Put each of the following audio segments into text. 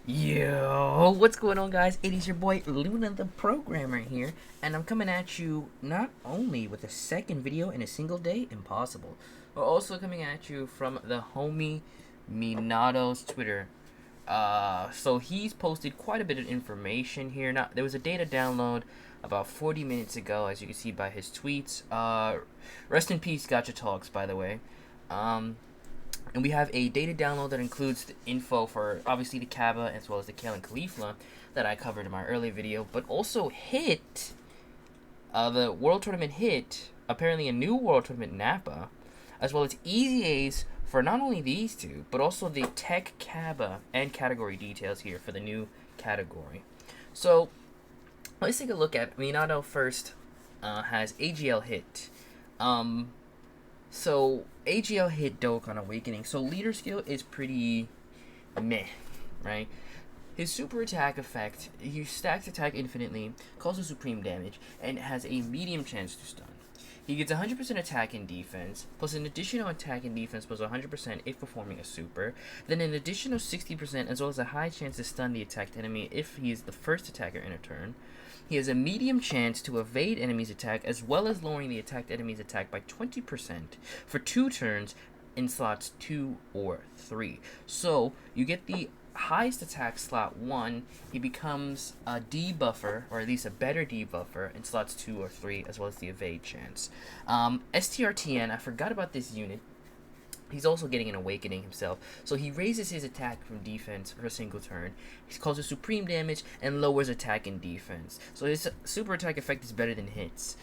Yo, what's going on, guys? It is your boy Luna the Programmer here, and I'm coming at you not only with a second video in a single day, impossible, but also coming at you from the homie Renato's Twitter. So he's posted quite a bit of information here. Now, there was a data download about 40 minutes ago, as you can see by his tweets. Rest in peace, Gotcha Talks, by the way. And we have a data download that includes the info for obviously the Kaba as well as the Kale and Khalifa that I covered in my earlier video, but also hit the World Tournament hit, apparently a new World Tournament Napa, as well as EZAs for not only these two, but also the Tech Kaba and category details here for the new category. So let's take a look at Renato first. Has AGL hit. So AGL hit Dokkan Awakening. So leader skill is pretty meh, right? His super attack effect, he stacks attack infinitely, causes supreme damage, and has a medium chance to stun. He gets 100% attack and defense, plus an additional attack and defense plus 100% if performing a super, then an additional 60% as well as a high chance to stun the attacked enemy if he is the first attacker in a turn. He has a medium chance to evade enemy's attack as well as lowering the attacked enemy's attack by 20% for 2 turns in slots 2 or 3. So you get the highest attack slot 1, he becomes a debuffer, or at least a better debuffer in slots 2 or 3, as well as the evade chance. STRTN, I forgot about this unit. He's also getting an awakening himself, so he raises his attack from defense for a single turn. He causes supreme damage and lowers attack and defense. So his super attack effect is better than hits.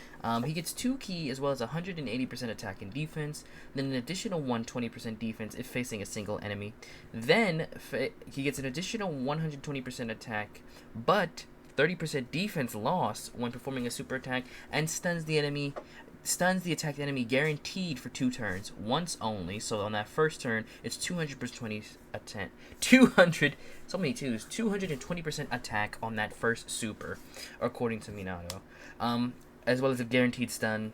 He gets 2 key as well as 180% attack and defense, then an additional 120% defense if facing a single enemy. Then he gets an additional 120% attack, but 30% defense loss when performing a super attack, and stuns the attacked enemy guaranteed for 2 turns, once only. So on that first turn, it's 220 attack. 200, so many twos. 220% attack on that first super, according to Minato. As well as a guaranteed stun.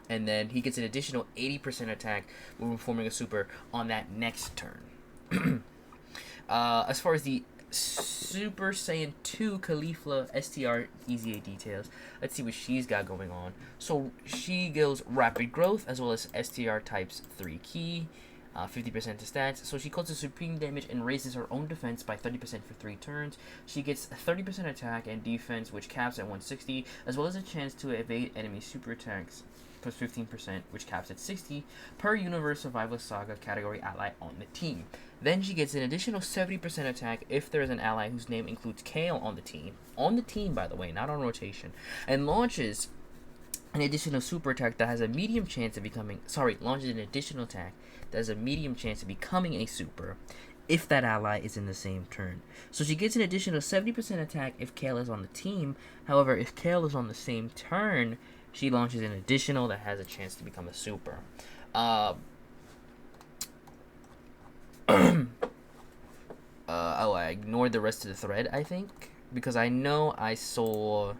And then he gets an additional 80% attack when performing a super on that next turn. As far as the Super Saiyan 2 Khalifa STR EZA details, let's see what she's got going on. So she goes rapid growth as well as STR types 3 key, 50% to stats. So she causes supreme damage and raises her own defense by 30% for 3 turns. She gets 30% attack and defense, which caps at 160, as well as a chance to evade enemy super attacks plus 15%, which caps at 60 per Universe Survival Saga category ally on the team. Then she gets an additional 70% attack if there is an ally whose name includes Kale on the team. On the team, by the way, not on rotation. And launches an additional super attack that has a medium chance of becoming... launches an additional attack that has a medium chance of becoming a super if that ally is in the same turn. So she gets an additional 70% attack if Kale is on the team. However, if Kale is on the same turn, she launches an additional that has a chance to become a super. I ignored the rest of the thread, I think, because I know I saw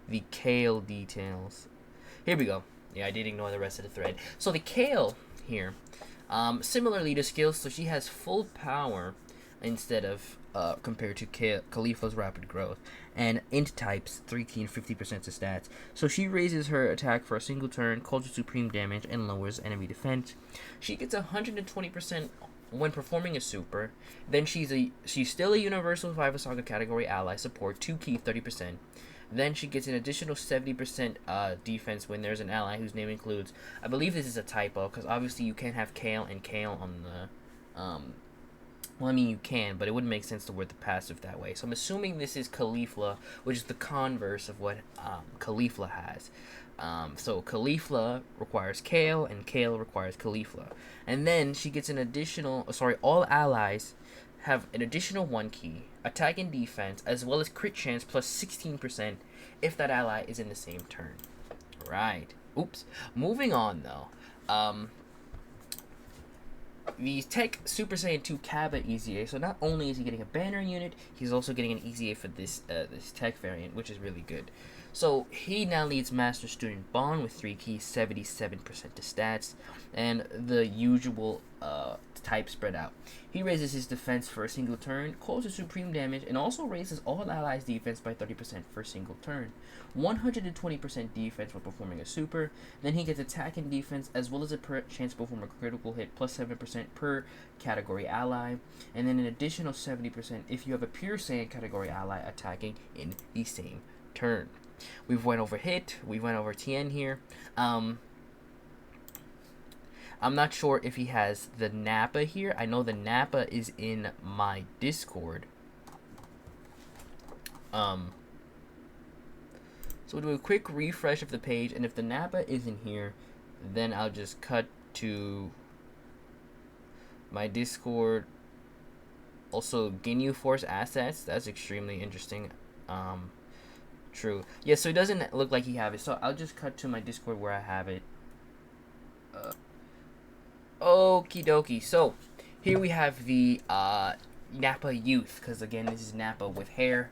the Kale details. Here we go. Yeah, I did ignore the rest of the thread. So the Kale here, similarly to skills, so she has full power instead of compared to Khalifa's rapid growth, and int types 3 key and 50% to stats. So she raises her attack for a single turn, causes supreme damage, and lowers enemy defense. She gets 120% when performing a super. Then she's still a Universal Survival Saga category ally, support 2 key 30%. Then she gets an additional 70% defense when there's an ally whose name includes... I believe this is a typo, because obviously you can't have Kale and Kale on the... well, I mean, you can, but it wouldn't make sense to word the passive that way. So I'm assuming this is Khalifa, which is the converse of what Khalifa has. So Khalifa requires Kale, and Kale requires Khalifa. And then she gets an additional... all allies have an additional 1 key, attack and defense, as well as crit chance plus 16% if that ally is in the same turn. Right. Oops. Moving on, though. The Tech Super Saiyan 2 Kaba EZA, so not only is he getting a banner unit, he's also getting an EZA for this Tech variant, which is really good. So he now leads Master Student Bond with 3 keys, 77% to stats, and the usual type spread out. He raises his defense for a single turn, causes supreme damage, and also raises all allies' defense by 30% for a single turn. 120% defense when performing a super. Then he gets attack and defense, as well as a chance to perform a critical hit, plus 7% per category ally, and then an additional 70% if you have a pure Saiyan category ally attacking in the same turn. We've went over hit, we went over Tien here. I'm not sure if he has the Nappa here. I know the Nappa is in my Discord. So we'll do a quick refresh of the page, and if the Nappa isn't here, then I'll just cut to my Discord. Also, Ginyu Force assets. That's extremely interesting. True. Yeah, so it doesn't look like he have it. So I'll just cut to my Discord where I have it. Okie dokie. So here we have the Nappa Youth, because again this is Nappa with hair.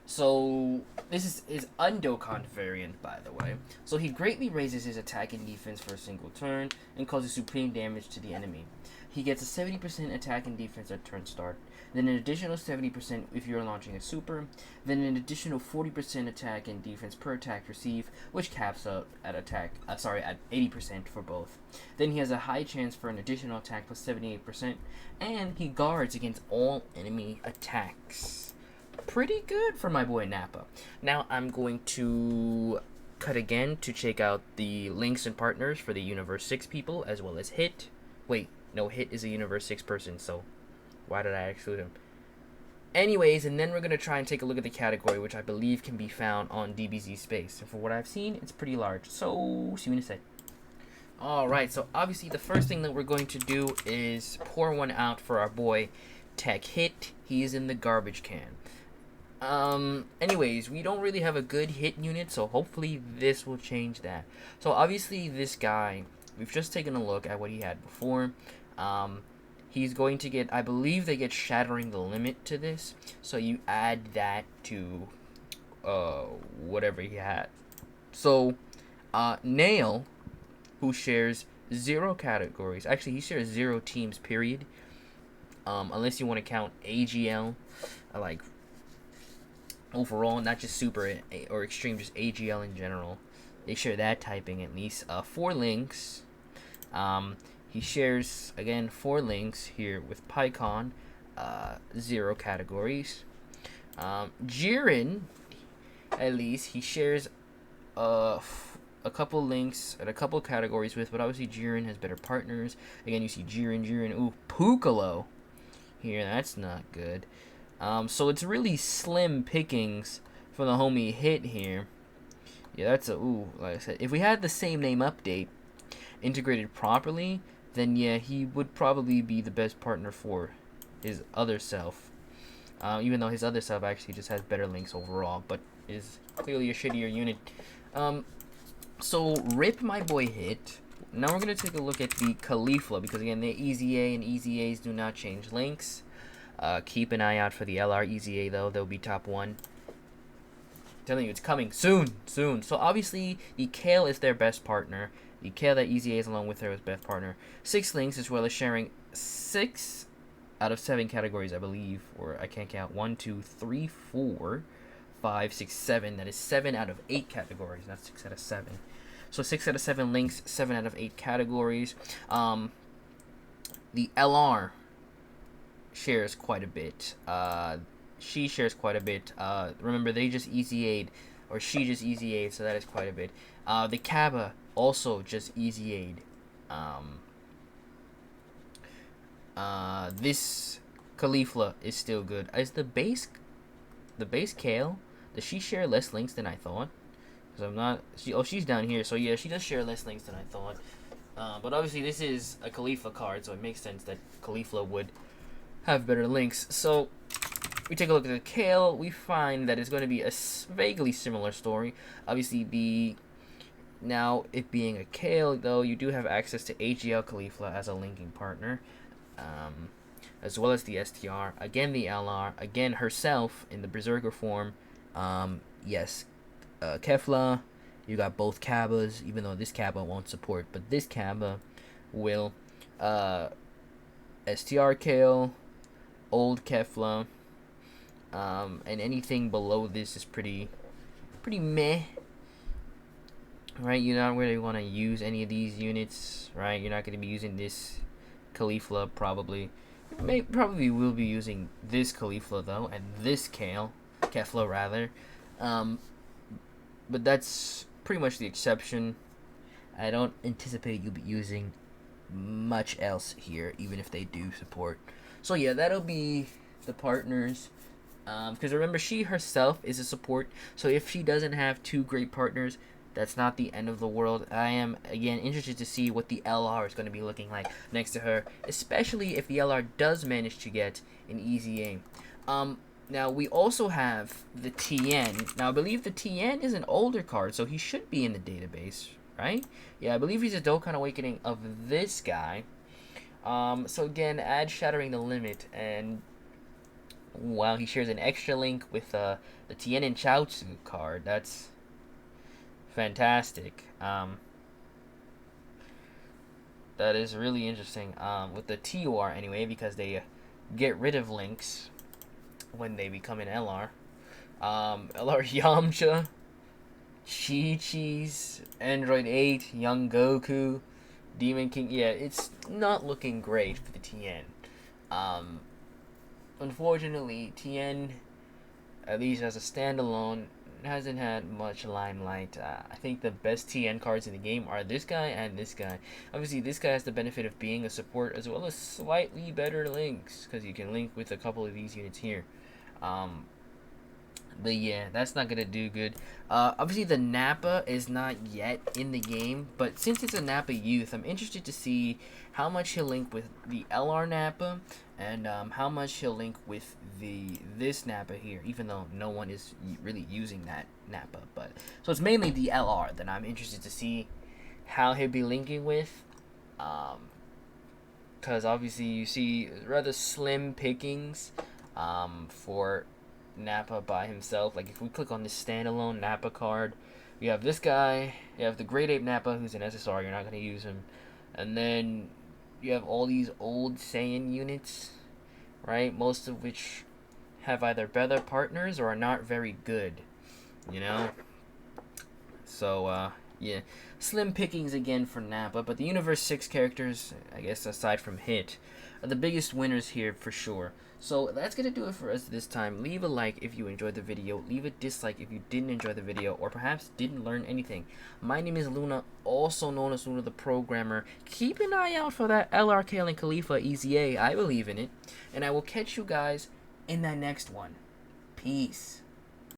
So this is his Dokkan variant, by the way. So he greatly raises his attack and defense for a single turn and causes supreme damage to the enemy. He gets a 70% attack and defense at turn start, then an additional 70% if you're launching a super, then an additional 40% attack and defense per attack received, which caps out at at 80% for both. Then he has a high chance for an additional attack plus 78%, and he guards against all enemy attacks. Pretty good for my boy Nappa. Now I'm going to cut again to check out the links and partners for the Universe 6 people, as well as Hit. Wait, no, Hit is a Universe 6 person, so why did I exclude him? Anyways, and then we're going to try and take a look at the category, which I believe can be found on DBZ Space. And for what I've seen, it's pretty large. So, see you in a sec. Alright, so obviously the first thing that we're going to do is pour one out for our boy Tech Hit. He is in the garbage can. Anyways, we don't really have a good hit unit, so hopefully this will change that. So obviously this guy, we've just taken a look at what he had before. He's going to get, I believe they get Shattering the Limit to this, so you add that to whatever he had. So Nail, who shares 0 categories, actually he shares 0 teams, period, unless you want to count AGL, like overall, not just super or extreme, just AGL in general. They share that typing at least. 4 links. He shares again 4 links here with PyCon, 0 categories. Jiren, at least he shares a couple links and a couple categories with, but obviously Jiren has better partners. Again, you see Jiren, ooh, Puccolo here. That's not good. So it's really slim pickings for the homie Hit here. Yeah, that's like I said, if we had the same name update integrated properly, then yeah, he would probably be the best partner for his other self. Even though his other self actually just has better links overall, but is clearly a shittier unit. So rip my boy Hit. Now we're gonna take a look at the Khalifa, because again, the EZA and EZAs do not change links. Keep an eye out for the LR EZA though, they'll be top 1. I'm telling you, it's coming soon. So obviously, the Kale is their best partner. The Kale that EZA is along with her is best partner. 6 links, as well as sharing 6 out of 7 categories, I believe, or I can't count. 1, 2, 3, 4, 5, 6, 7. That is 7 out of 8 categories, not 6 out of 7. So 6 out of 7 links, 7 out of 8 categories. The LR shares quite a bit. She shares quite a bit. Remember, they just EZA'd, or she just EZA'd, so that is quite a bit. The Kaba also just EZA'd. This Khalifa is still good. Is the base Kale, does she share less links than I thought? Because I'm not, she's down here, so yeah, she does share less links than I thought. But obviously this is a Khalifa card, so it makes sense that Khalifa would have better links. So we take a look at the Kale, we find that it's going to be a vaguely similar story. Obviously, now it being a Kale, though, you do have access to AGL Khalifa as a linking partner, as well as the STR. Again, the LR. Again, herself in the Berserker form. Yes, Kefla. You got both Kabas, even though this Kaba won't support, but this Kaba will. STR Kale, old Kefla, and anything below this is pretty meh. Right, you're not really want to use any of these units, right? You're not going to be using this Khalifa probably. Probably will be using this Khalifa though, and this Kefla rather. But that's pretty much the exception. I don't anticipate you'll be using much else here, even if they do support. So yeah, that'll be the partners. Because remember, she herself is a support, so if she doesn't have two great partners, that's not the end of the world. I am, again, interested to see what the LR is going to be looking like next to her, especially if the LR does manage to get an EZA. Now, we also have the TN. Now, I believe the TN is an older card, so he should be in the database, right? Yeah, I believe he's a Dokkan Awakening of this guy. So again, add Shattering the Limit, and wow, he shares an extra link with the Tien and Chaozu card. That's fantastic. That is really interesting. With the TUR anyway, because they get rid of links when they become an LR. LR Yamcha, Chi-Chi's, Android 8, Young Goku, Demon King. Yeah, it's not looking great for the Tien. Unfortunately, Tien, at least as a standalone, hasn't had much limelight. I think the best TN cards in the game are this guy and this guy. Obviously, this guy has the benefit of being a support as well as slightly better links, because you can link with a couple of these units here. But yeah, that's not gonna do good. Obviously, the Nappa is not yet in the game, but since it's a Nappa youth, I'm interested to see how much he'll link with the LR Nappa, and how much he'll link with this Nappa here, even though no one is really using that Nappa. But so it's mainly the LR that I'm interested to see how he'll be linking with, because obviously you see rather slim pickings for Nappa by himself. Like if we click on this standalone Nappa card, you have this guy, you have the Great Ape Nappa who's an SSR, you're not going to use him, and then you have all these old Saiyan units, right, most of which have either better partners or are not very good, you know. So yeah, slim pickings again for Nappa, but the Universe 6 characters, I guess aside from Hit, are the biggest winners here for sure. So that's going to do it for us this time. Leave a like if you enjoyed the video. Leave a dislike if you didn't enjoy the video or perhaps didn't learn anything. My name is Luna, also known as Luna the Programmer. Keep an eye out for that LRK and Khalifa EZA. I believe in it. And I will catch you guys in that next one. Peace.